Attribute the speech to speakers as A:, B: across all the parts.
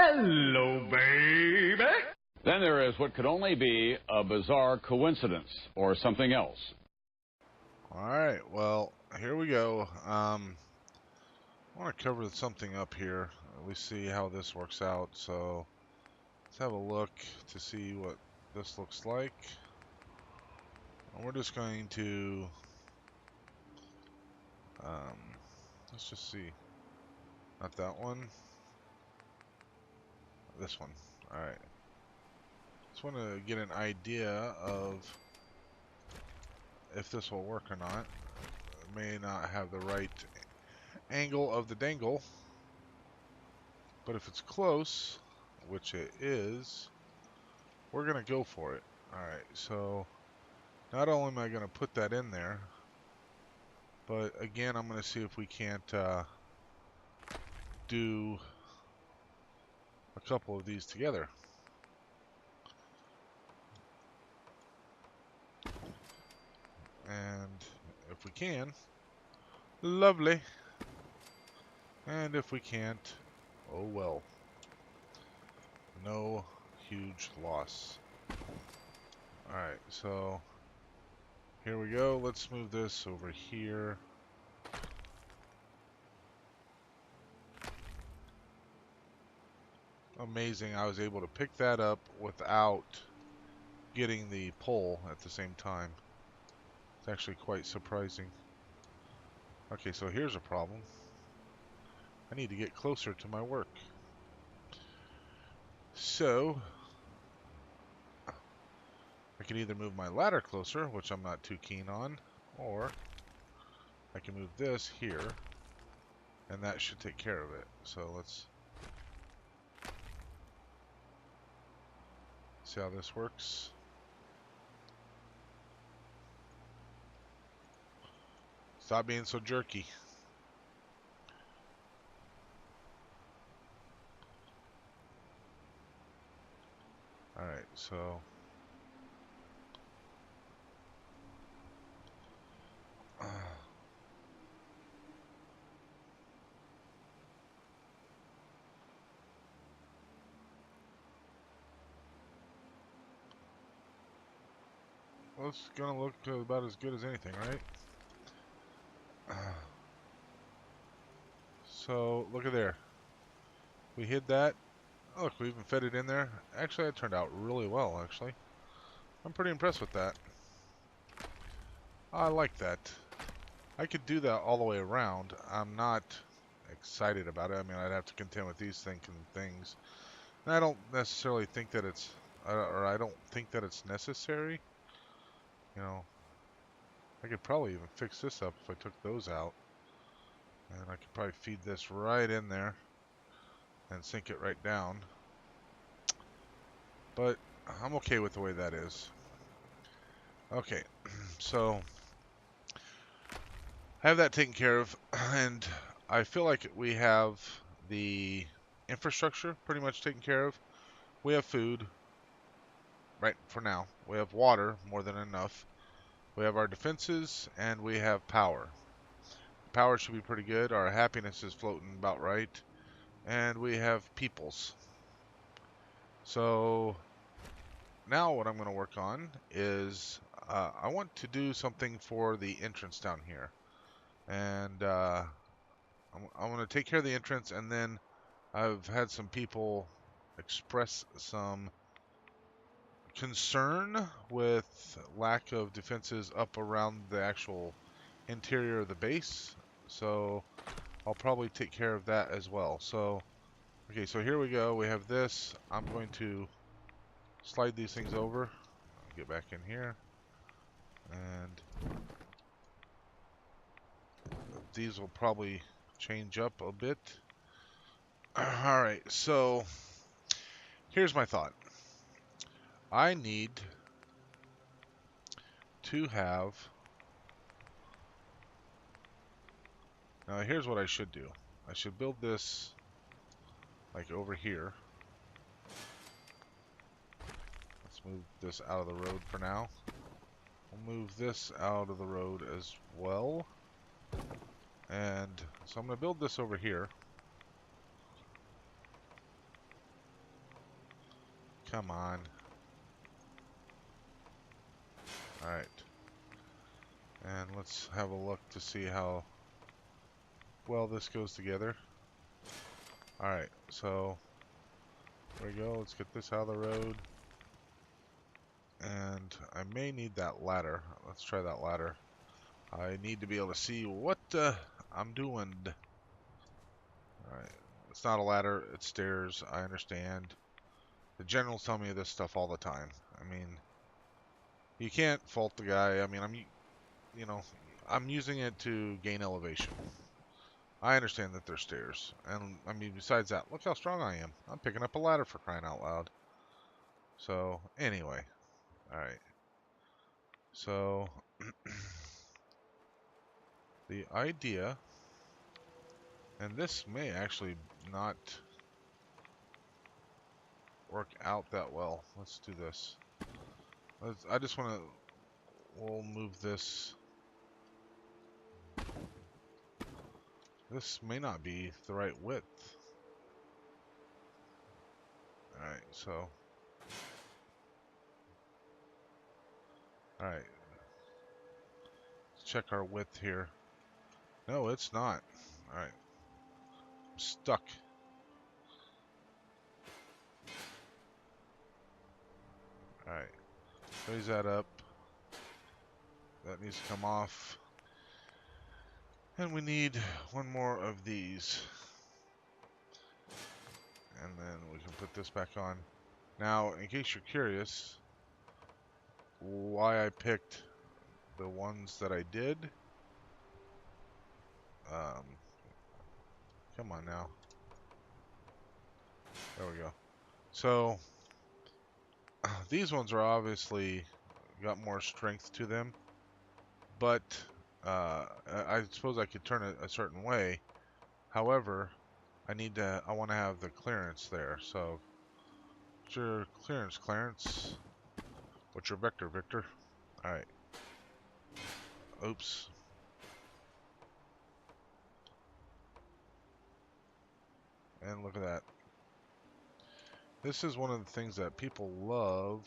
A: Hello, baby.
B: Then there is what could only be a bizarre coincidence or something else.
C: Alright, well, here we go. I want to cover something up here. At least see how this works out. So, let's have a look to see what this looks like. And we're just going to... let's just see. Not that one. This one. Alright. Just want to get an idea of if this will work or not. It may not have the right angle of the dangle, but if it's close, which it is, we're gonna go for it. Alright, so not only am I gonna put that in there, but again I'm gonna see if we can't do a couple of these together. And if we can, lovely. And if we can't, oh well. No huge loss. Alright, so here we go. Let's move this over here. Amazing, I was able to pick that up without getting the pole at the same time. It's actually quite surprising. Okay, so here's a problem. I need to get closer to my work. So, I can either move my ladder closer, which I'm not too keen on, or I can move this here, and that should take care of it. So let's see how this works. Stop being so jerky. Alright, so well, it's gonna look about as good as anything, right? So look at there. We hid that. Oh, look, we even fed it in there. Actually, that turned out really well, actually. I'm pretty impressed with that. I like that. I could do that all the way around. I'm not excited about it. I mean, I'd have to contend with these things. And I don't necessarily think that it's, or I don't think that it's necessary. You know, I could probably even fix this up if I took those out. And I could probably feed this right in there and sink it right down. But I'm okay with the way that is. Okay, so I have that taken care of, and I feel like we have the infrastructure pretty much taken care of. We have food, right, for now. We have water, more than enough. We have our defenses, and we have power. Power should be pretty good. Our happiness is floating about right. And we have peoples. So now what I'm going to work on is I want to do something for the entrance down here. And I'm going to take care of the entrance, and then I've had some people express some concern with lack of defenses up around the actual interior of the base. So I'll probably take care of that as well. So, okay, so here we go. We have this. I'm going to slide these things over. Get back in here. And these will probably change up a bit. Alright, so here's my thought. I need to have... Now here's what I should do. I should build this like over here. Let's move this out of the road for now. We'll move this out of the road as well. And so I'm going to build this over here. come on. Alright. And let's have a look to see how well this goes together. Alright, so there we go. Let's get this out of the road. And I may need that ladder. Let's try that ladder. I need to be able to see what I'm doing. Alright. It's not a ladder, it's stairs. I understand. The generals tell me this stuff all the time. I mean, you can't fault the guy. I mean, I'm using it to gain elevation. I understand that there's stairs. And, I mean, besides that, look how strong I am. I'm picking up a ladder for crying out loud. So, anyway. Alright. So, the idea, and this may actually not work out that well. Let's do this. I just want to, we'll move this. This may not be the right width. Alright, so. Alright. Let's check our width here. No, it's not. Alright. I'm stuck. Alright. Raise that up. That needs to come off. And we need one more of these. And then we can put this back on. Now, in case you're curious, why I picked the ones that I did. Come on now. There we go. So, these ones are obviously got more strength to them. But, I suppose I could turn it a certain way. However, I want to have the clearance there. So, what's your clearance, Clarence? What's your vector, Victor? Alright. Oops. And look at that. This is one of the things that people love.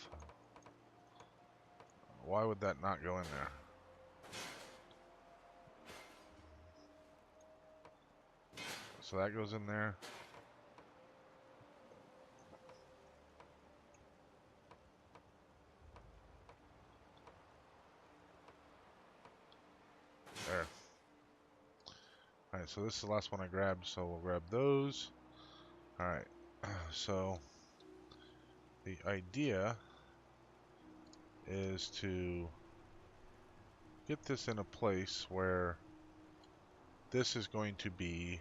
C: Why would that not go in there? So that goes in there. There. Alright, so this is the last one I grabbed, so we'll grab those. Alright, so the idea is to get this in a place where this is going to be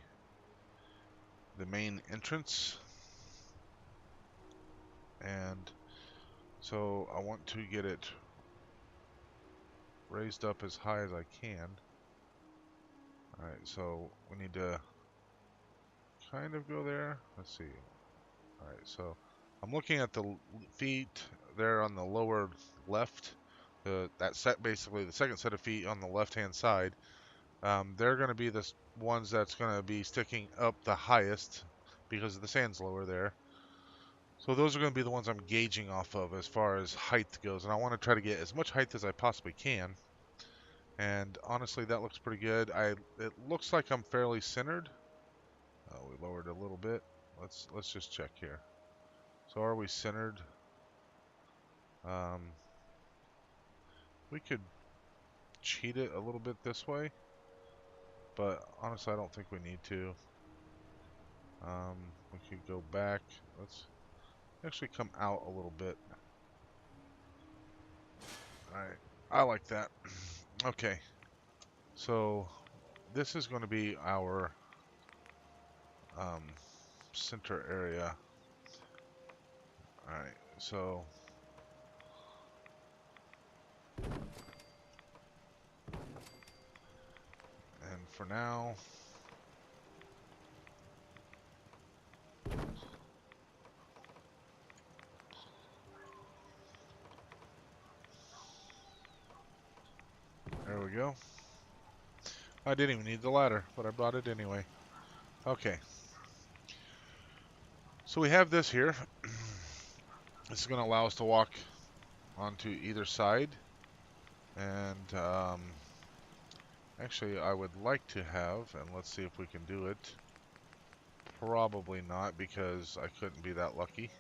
C: the main entrance. And so I want to get it raised up as high as I can. Alright, so we need to kind of go there. Let's see. Alright, so I'm looking at the feet there on the lower left. Basically the second set of feet on the left hand side. They're going to be the ones that's going to be sticking up the highest because the sand's lower there. So those are going to be the ones I'm gauging off of as far as height goes. And I want to try to get as much height as I possibly can. And honestly, that looks pretty good. It looks like I'm fairly centered. We lowered a little bit. Let's just check here. So are we centered? We could cheat it a little bit this way, but honestly, I don't think we need to. We could go back. Let's actually come out a little bit. Alright, I like that. Okay, so this is going to be our center area. Alright, so and for now there we go. I didn't even need the ladder, but I brought it anyway. Okay. So we have this here. This is going to allow us to walk onto either side. And actually, I would like to have, and let's see if we can do it. Probably not, because I couldn't be that lucky.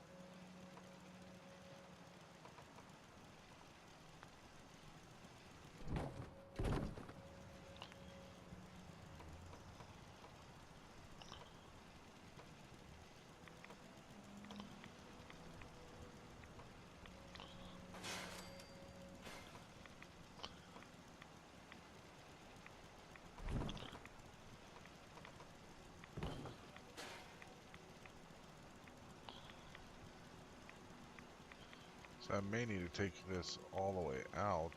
C: So I may need to take this all the way out.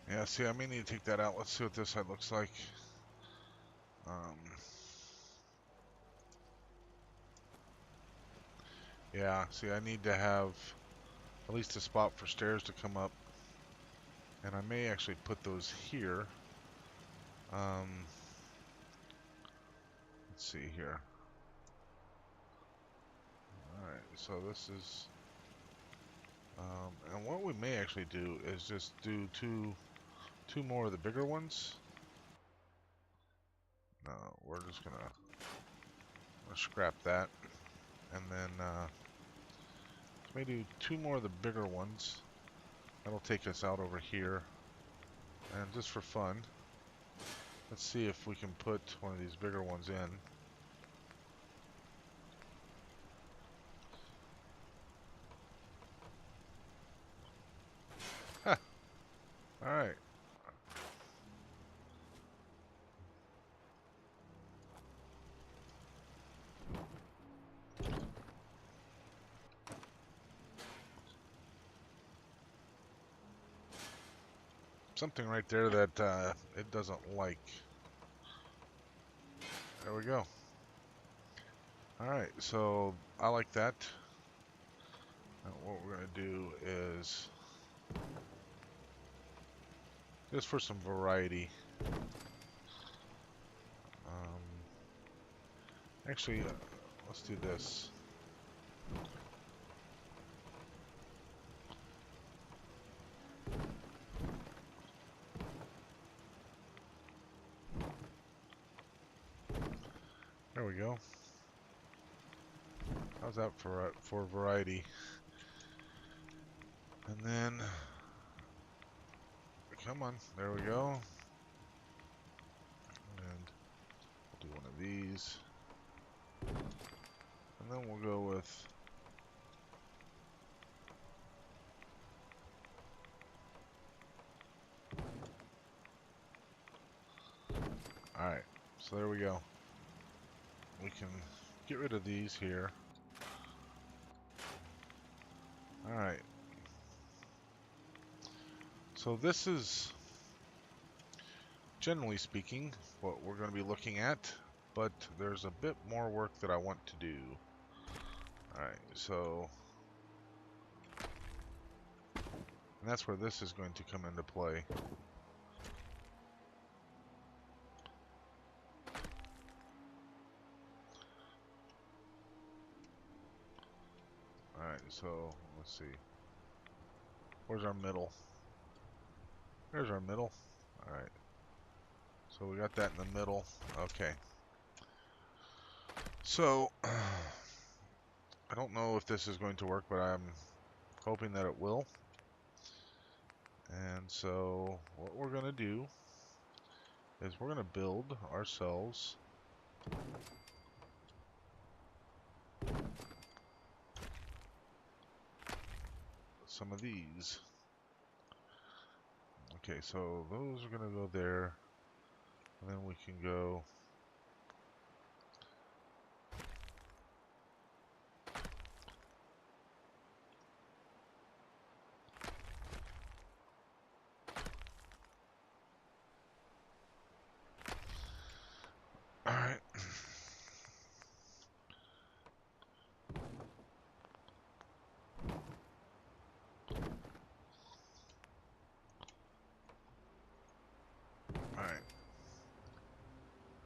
C: Yeah, see, I may need to take that out. Let's see what this side looks like. Yeah, see, I need to have at least a spot for stairs to come up. And I may actually put those here. Let's see here. Alright, so this is... and what we may actually do is just do two more of the bigger ones. No, we're just gonna scrap that. And then maybe do two more of the bigger ones. That'll take us out over here. And just for fun, let's see if we can put one of these bigger ones in. Huh. Alright. Something right there that it doesn't like. There we go. Alright, so I like that. Now what we're going to do is, just for some variety, actually, let's do this. There we go. How's that for variety? And then, come on, there we go. And we'll do one of these. And then we'll go with alright, so there we go. We can get rid of these here. Alright. So this is, generally speaking, what we're going to be looking at, but there's a bit more work that I want to do. Alright, so, and that's where this is going to come into play. Alright, so, let's see. Where's our middle? There's our middle. Alright. So we got that in the middle. Okay. So, I don't know if this is going to work, but I'm hoping that it will. And so, what we're going to do is we're going to build ourselves some of these. Okay, so those are going to go there. And then we can go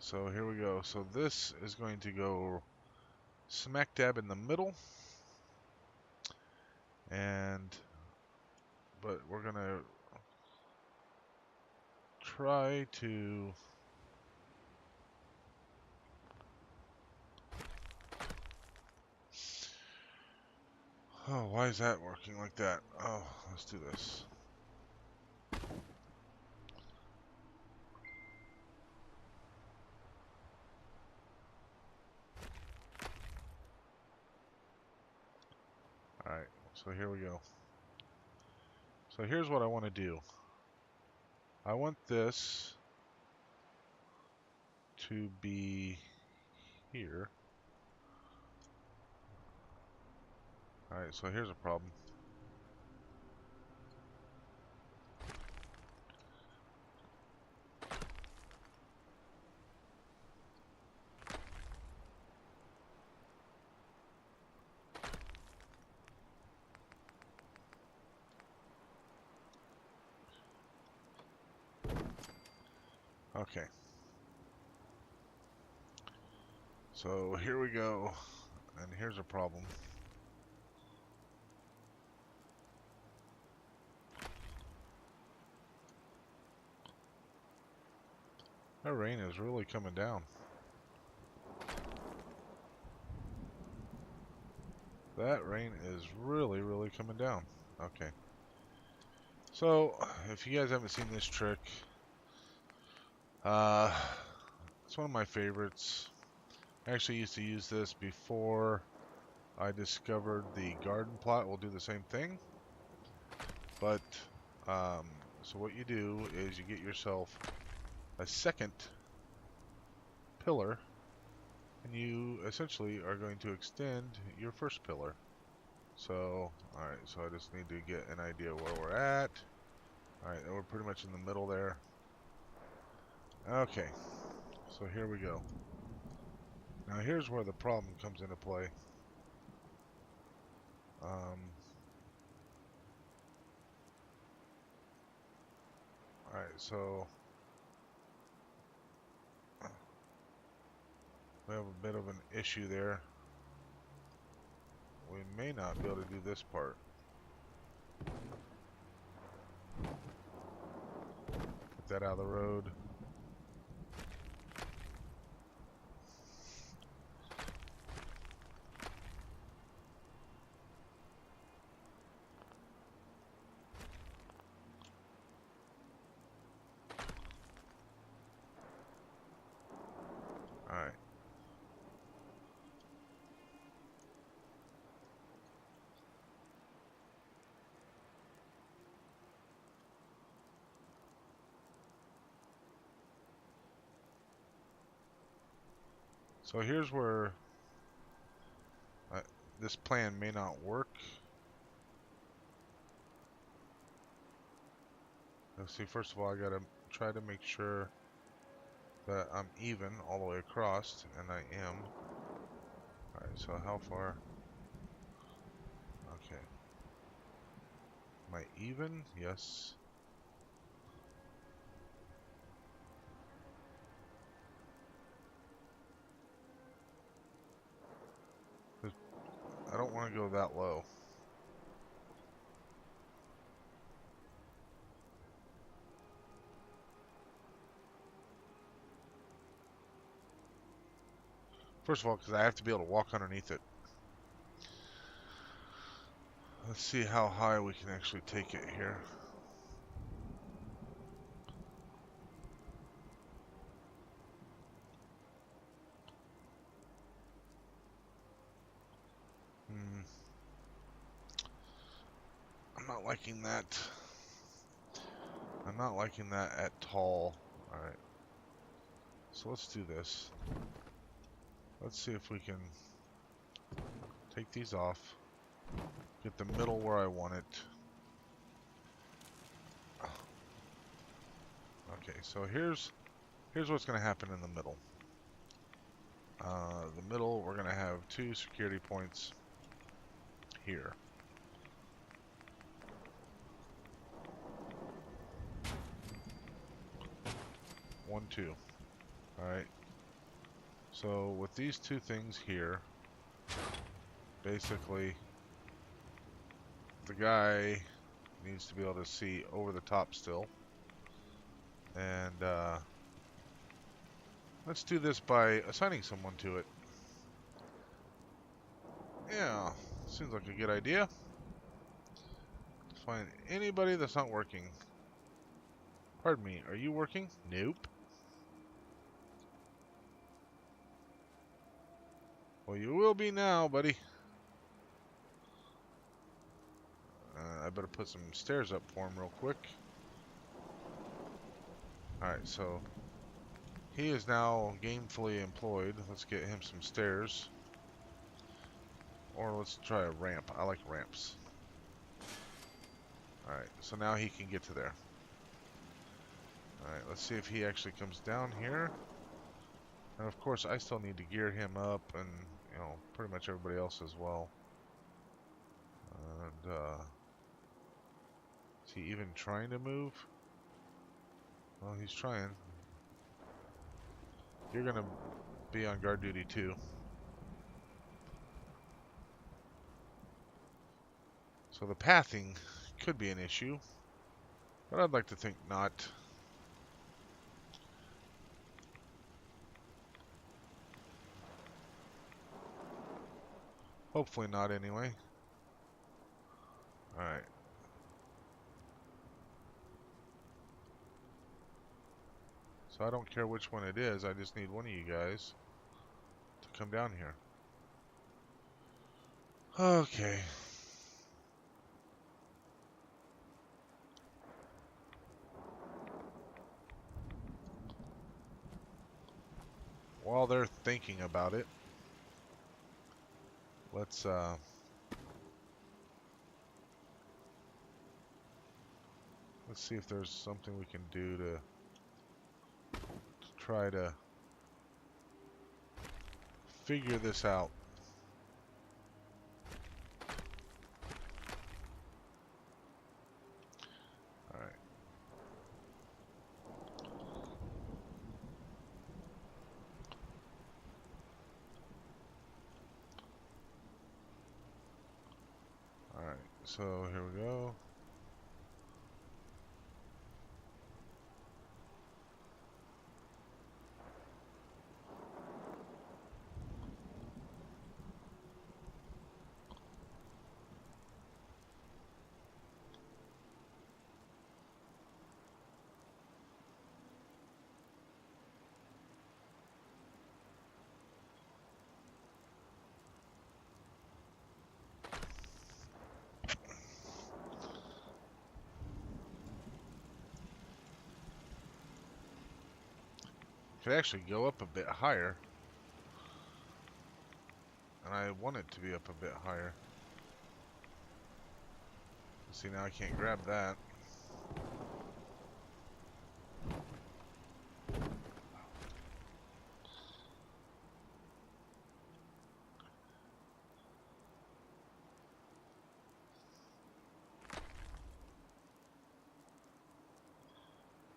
C: so here we go. So this is going to go smack dab in the middle, but we're gonna try to why is that working like that? Oh, let's do this. Alright, so here we go. So here's what I want to do. I want this to be here. Alright, so here's a problem. Okay. So here we go, and here's a problem. That rain is really coming down. That rain is really, really coming down. Okay. So, if you guys haven't seen this trick, it's one of my favorites. I actually used to use this before I discovered the garden plot. We'll do the same thing. But, so what you do is you get yourself a second pillar, and you essentially are going to extend your first pillar. So, alright, so I just need to get an idea where we're at. Alright, we're pretty much in the middle there. Okay, so here we go. Now here's where the problem comes into play. Alright, so we have a bit of an issue there. We may not be able to do this part. Get that out of the road. Alright. So here's where this plan may not work. Let's see, first of all, I gotta try to make sure that I'm even all the way across, and I am. Alright, so how far? Okay. Am I even? Yes. I don't want to go that low. First of all, because I have to be able to walk underneath it. Let's see how high we can actually take it here. I'm not liking that. I'm not liking that at all. Alright. So let's do this. Let's see if we can take these off. Get the middle where I want it. Okay, so here's what's going to happen in the middle. The middle, we're going to have 2 security points here. 1, 2. Alright. So with these two things here, basically the guy needs to be able to see over the top still. And let's do this by assigning someone to it. Yeah, seems like a good idea. Find anybody that's not working. Pardon me, are you working? Nope. Well, you will be now, buddy. I better put some stairs up for him real quick. Alright, so he is now gainfully employed. Let's get him some stairs. Or let's try a ramp. I like ramps. Alright, so now he can get to there. Alright, let's see if he actually comes down here. And of course, I still need to gear him up, and, you know, pretty much everybody else as well. And, is he even trying to move? Well, he's trying. You're gonna be on guard duty too. So the pathing could be an issue, but I'd like to think not. Hopefully not anyway. Alright. So I don't care which one it is, I just need one of you guys to come down here. Okay. While they're thinking about it, let's see if there's something we can do to try to figure this out. Alright. Alright, so here we go. Could actually go up a bit higher. And I want it to be up a bit higher. See, now I can't grab that.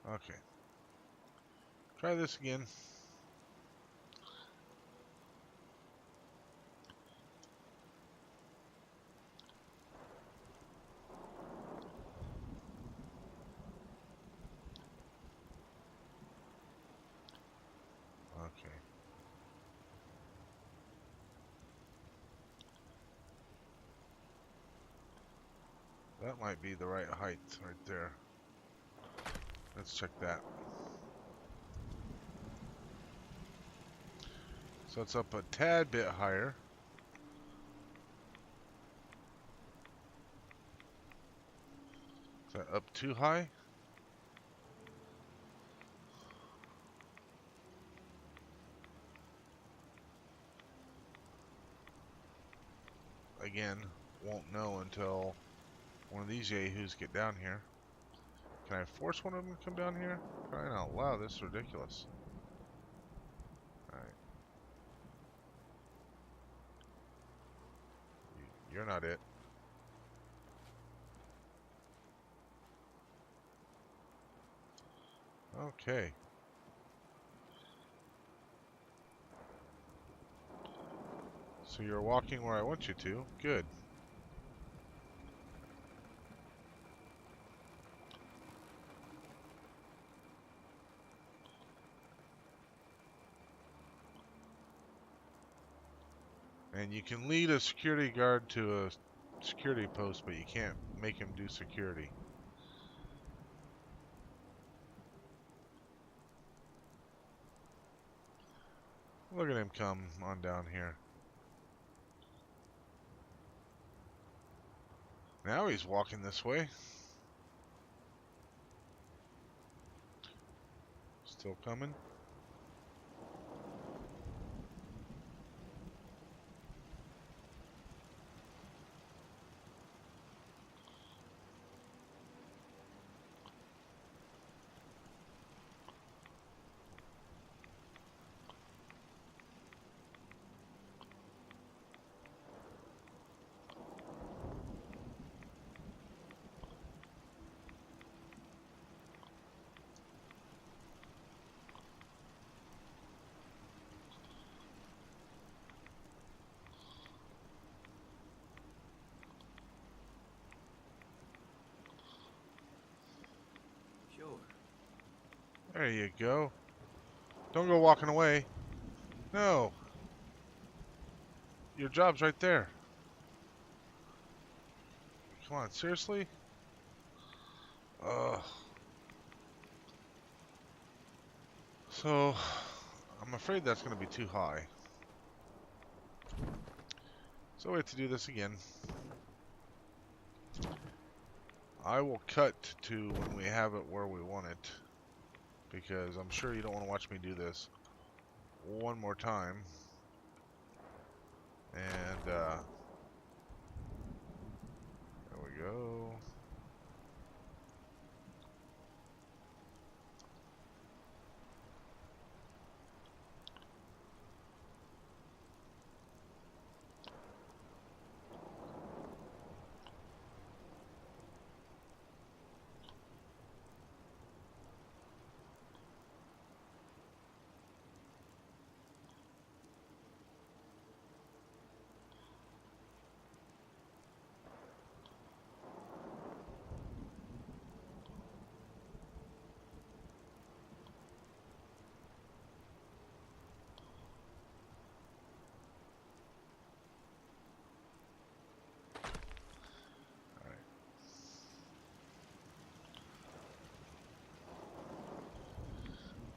C: Okay. Try this again. Okay. That might be the right height right there. Let's check that. So it's up a tad bit higher. Is that up too high? Again, won't know until one of these yahoos get down here. Can I force one of them to come down here? Crying out loud, this is ridiculous. Alright. You're not it. Okay. So you're walking where I want you to. Good. And you can lead a security guard to a security post, but you can't make him do security. Look at him come on down here. Now he's walking this way. Still coming. There you go. Don't go walking away. No. Your job's right there. Come on, seriously? Ugh. So, I'm afraid that's going to be too high. So we have to do this again. I will cut to when we have it where we want it, because I'm sure you don't want to watch me do this one more time. And there we go.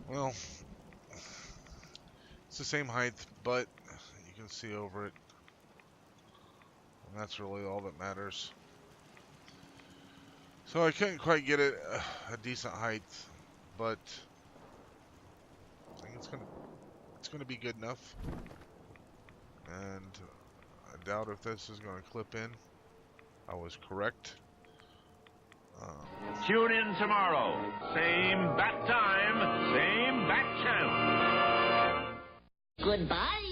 C: Well, it's the same height, but you can see over it. And that's really all that matters. So I couldn't quite get it a decent height, but I think it's gonna be good enough. And I doubt if this is gonna clip in. I was correct.
A: Tune in tomorrow. Same bat time, same bat channel.
D: Goodbye.